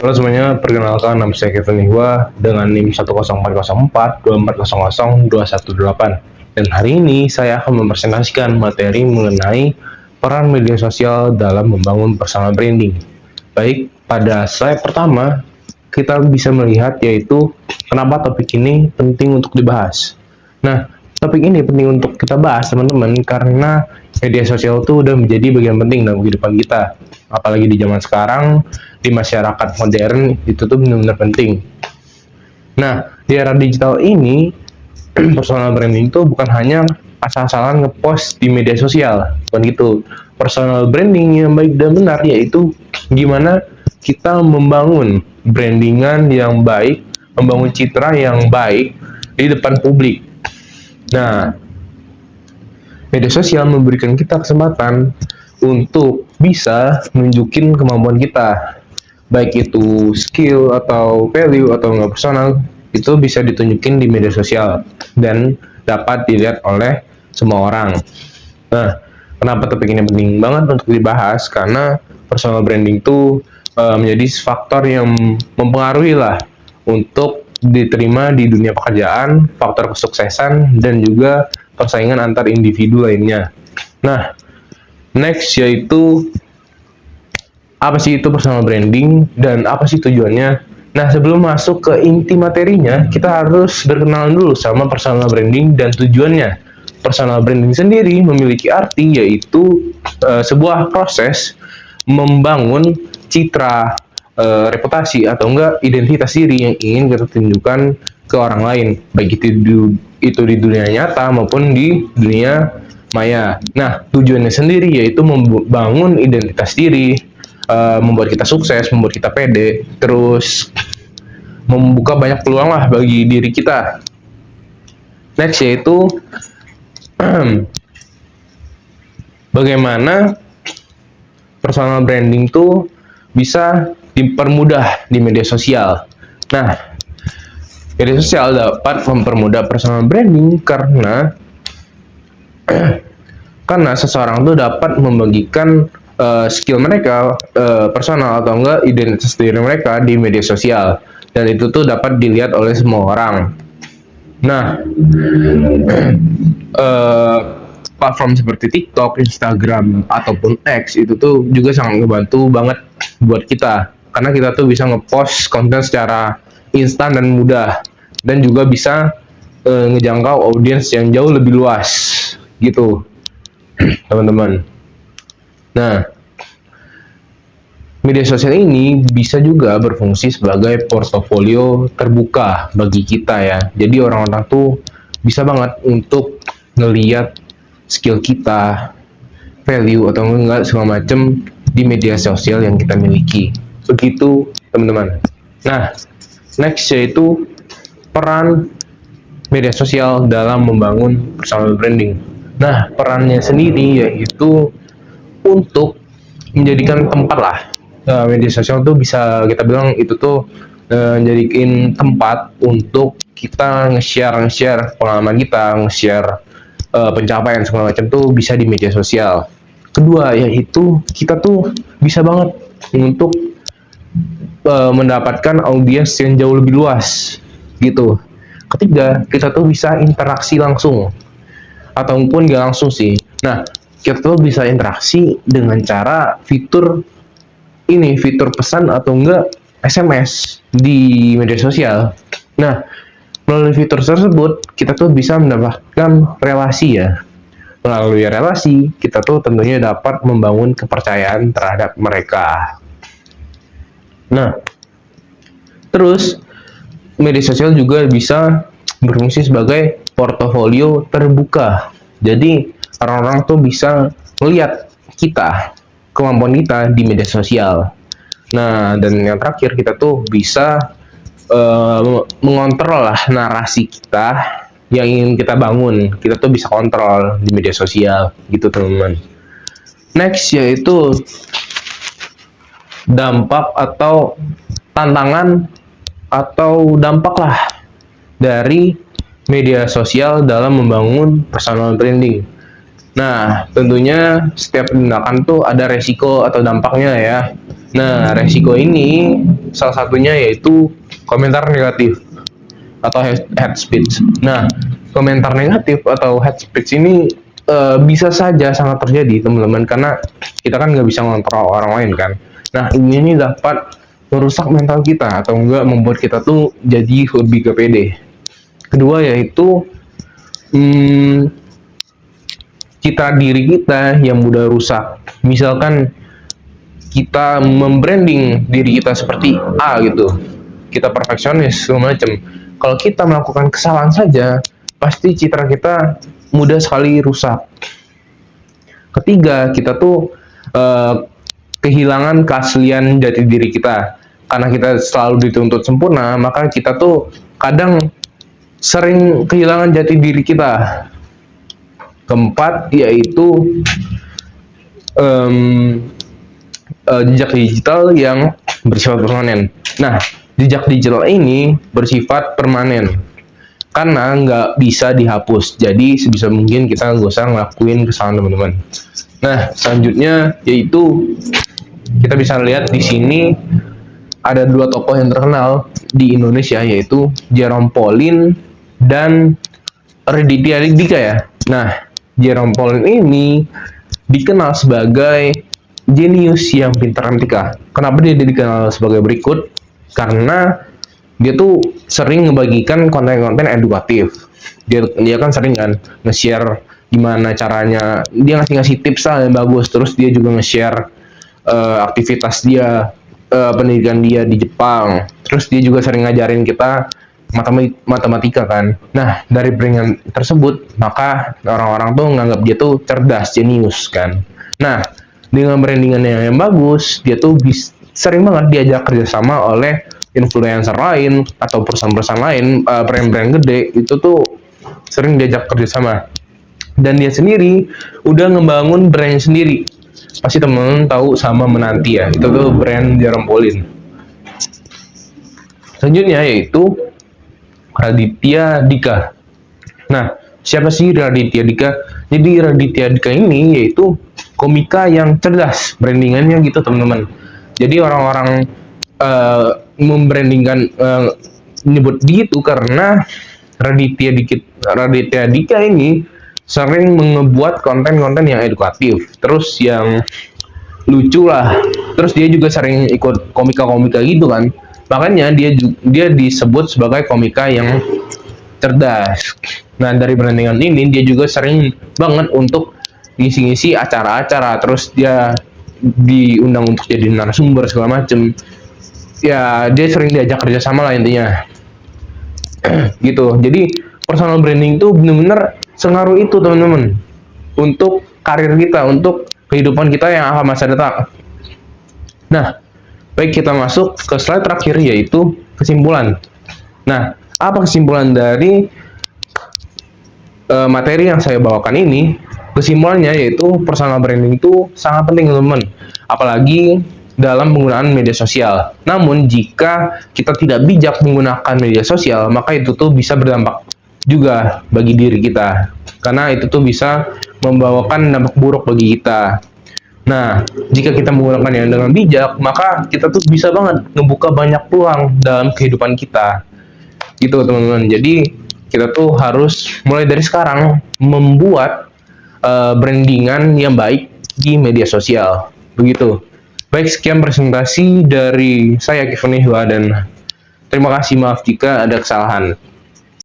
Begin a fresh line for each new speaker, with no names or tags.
Halo semuanya, perkenalkan nama saya Kevin Ihwa dengan NIM 1040424002118. Dan hari ini saya akan mempresentasikan materi mengenai peran media sosial dalam membangun personal branding. Baik, pada slide pertama kita bisa melihat yaitu kenapa topik ini penting untuk dibahas. Nah, topik ini penting untuk kita bahas teman-teman karena media sosial itu udah menjadi bagian penting dalam kehidupan kita. Apalagi di zaman sekarang, di masyarakat modern itu tuh benar-benar penting. Nah, di era digital ini personal branding itu bukan hanya asal-asalan ngepost di media sosial, bukan gitu. Personal branding yang baik dan benar yaitu gimana kita membangun brandingan yang baik, membangun citra yang baik di depan publik. Nah, media sosial memberikan kita kesempatan untuk bisa nunjukin kemampuan kita, baik itu skill atau value atau nggak personal, itu bisa ditunjukin di media sosial dan dapat dilihat oleh semua orang. Nah, kenapa topik ini penting banget untuk dibahas? Karena personal branding itu menjadi faktor yang mempengaruhi lah untuk diterima di dunia pekerjaan, faktor kesuksesan, dan juga persaingan antar individu lainnya. Nah, next yaitu apa sih itu personal branding dan apa sih tujuannya? Nah, sebelum masuk ke inti materinya, kita harus berkenalan dulu sama personal branding dan tujuannya. Personal branding sendiri memiliki arti yaitu sebuah proses membangun citra, reputasi atau enggak identitas diri yang ingin kita tunjukkan ke orang lain, baik itu di dunia nyata maupun di dunia maya. Nah, tujuannya sendiri yaitu membangun identitas diri, membuat kita sukses, membuat kita pede, terus membuka banyak peluang lah bagi diri kita. Next yaitu bagaimana personal branding tuh bisa dipermudah di media sosial. Nah, media sosial dapat mempermudah personal branding karena seseorang tuh dapat membagikan skill mereka, personal atau enggak identitas diri mereka di media sosial, dan itu tuh dapat dilihat oleh semua orang. Nah, platform seperti TikTok, Instagram ataupun X itu tuh juga sangat ngebantu banget buat kita, karena kita tuh bisa ngepost konten secara instan dan mudah, dan juga bisa ngejangkau audiens yang jauh lebih luas gitu teman-teman. Nah, media sosial ini bisa juga berfungsi sebagai portofolio terbuka bagi kita ya. Jadi orang-orang tuh bisa banget untuk ngeliat skill kita, value atau enggak segala macem di media sosial yang kita miliki. Begitu teman-teman. Nah, next yaitu peran media sosial dalam membangun personal branding. Nah, perannya sendiri yaitu untuk menjadikan tempat lah. Media sosial tuh bisa kita bilang itu tuh jadiin tempat untuk kita nge-share pengalaman kita, nge-share pencapaian segala macam tuh bisa di media sosial. Kedua yaitu kita tuh bisa banget untuk mendapatkan audiens yang jauh lebih luas gitu. Ketiga, kita tuh bisa interaksi langsung ataupun gak langsung sih. Nah, kita tuh bisa interaksi dengan cara fitur pesan atau enggak SMS di media sosial. Nah, melalui fitur tersebut kita tuh bisa mendapatkan relasi ya. Melalui relasi kita tuh tentunya dapat membangun kepercayaan terhadap mereka. Nah, terus media sosial juga bisa berfungsi sebagai portofolio terbuka. Jadi orang-orang tuh bisa melihat kita, kemampuan kita di media sosial. Nah, dan yang terakhir kita tuh bisa mengontrol lah narasi kita yang ingin kita bangun. Kita tuh bisa kontrol di media sosial gitu teman-teman. Next yaitu dampak atau tantangan atau dampak lah dari media sosial dalam membangun personal branding. Nah, tentunya setiap tindakan tuh ada resiko atau dampaknya ya. Nah, resiko ini salah satunya yaitu komentar negatif atau hate speech. Nah, komentar negatif atau hate speech ini bisa saja sangat terjadi, teman-teman, karena kita kan nggak bisa ngontrol orang lain kan. Nah, ini dapat merusak mental kita atau enggak membuat kita tuh jadi lebih ke pede. Kedua yaitu citra diri kita yang mudah rusak. Misalkan kita membranding diri kita seperti A gitu, kita perfeksionis segala macam. Kalau kita melakukan kesalahan saja, pasti citra kita mudah sekali rusak. Ketiga, kita tuh kehilangan keaslian jati diri kita. Karena kita selalu dituntut sempurna, maka kita tuh kadang sering kehilangan jati diri kita. Keempat, yaitu jejak digital yang bersifat permanen. Nah, jejak digital ini bersifat permanen karena nggak bisa dihapus. Jadi sebisa mungkin kita nggak usah ngelakuin kesalahan, teman-teman. Nah, selanjutnya yaitu kita bisa lihat di sini ada dua tokoh yang terkenal di Indonesia, yaitu Jerome Pauline dan Raditya Dika ya. Nah, Jerome Pauline ini dikenal sebagai jenius yang pintar matematika. Kenapa dia dikenal sebagai berikut? Karena dia tuh sering membagikan konten-konten edukatif. Dia kan sering kan nge-share gimana caranya, dia ngasih tips lah yang bagus. Terus dia juga nge-share aktivitas dia, pendidikan dia di Jepang. Terus dia juga sering ngajarin kita matematika kan. Nah, dari branding tersebut, maka orang-orang tuh nganggap dia tuh cerdas, jenius kan. Nah, dengan brandingan yang bagus, dia tuh sering banget diajak kerjasama oleh influencer lain atau perusahaan-perusahaan lain, brand-brand gede, itu tuh sering diajak kerjasama. Dan dia sendiri udah ngebangun brand sendiri. Pasti teman-teman tahu sama Menanti ya, itu tuh brand Jerome Pauline. Selanjutnya yaitu Raditya Dika. Nah, siapa sih Raditya Dika? Jadi Raditya Dika ini yaitu komika yang cerdas, brandingannya gitu, teman-teman. Jadi orang-orang membrandingkan nyebut gitu karena Raditya Dika ini sering membuat konten-konten yang edukatif, terus yang lucu lah. Terus dia juga sering ikut komika-komika gitu kan. Makanya dia disebut sebagai komika yang cerdas. Nah, dari brandingan ini dia juga sering banget untuk ngisi-ngisi acara-acara, terus dia diundang untuk jadi narasumber segala macem. Ya, dia sering diajak kerjasama lah intinya. Gitu. Jadi personal branding itu bener-bener sengaruh itu, teman-teman, untuk karir kita, untuk kehidupan kita yang akan masa datang. Nah, baik, kita masuk ke slide terakhir yaitu kesimpulan. Nah, apa kesimpulan dari materi yang saya bawakan ini? Kesimpulannya yaitu personal branding itu sangat penting, teman-teman. Apalagi dalam penggunaan media sosial. Namun, jika kita tidak bijak menggunakan media sosial, maka itu tuh bisa berdampak juga bagi diri kita. Karena itu tuh bisa membawakan dampak buruk bagi kita. Nah, jika kita menggunakannya dengan bijak, maka kita tuh bisa banget ngebuka banyak peluang dalam kehidupan kita. Gitu, teman-teman. Jadi, kita tuh harus mulai dari sekarang membuat brandingan yang baik di media sosial. Begitu. Baik, sekian presentasi dari saya Kevin Ihwa, dan terima kasih, maaf jika ada kesalahan.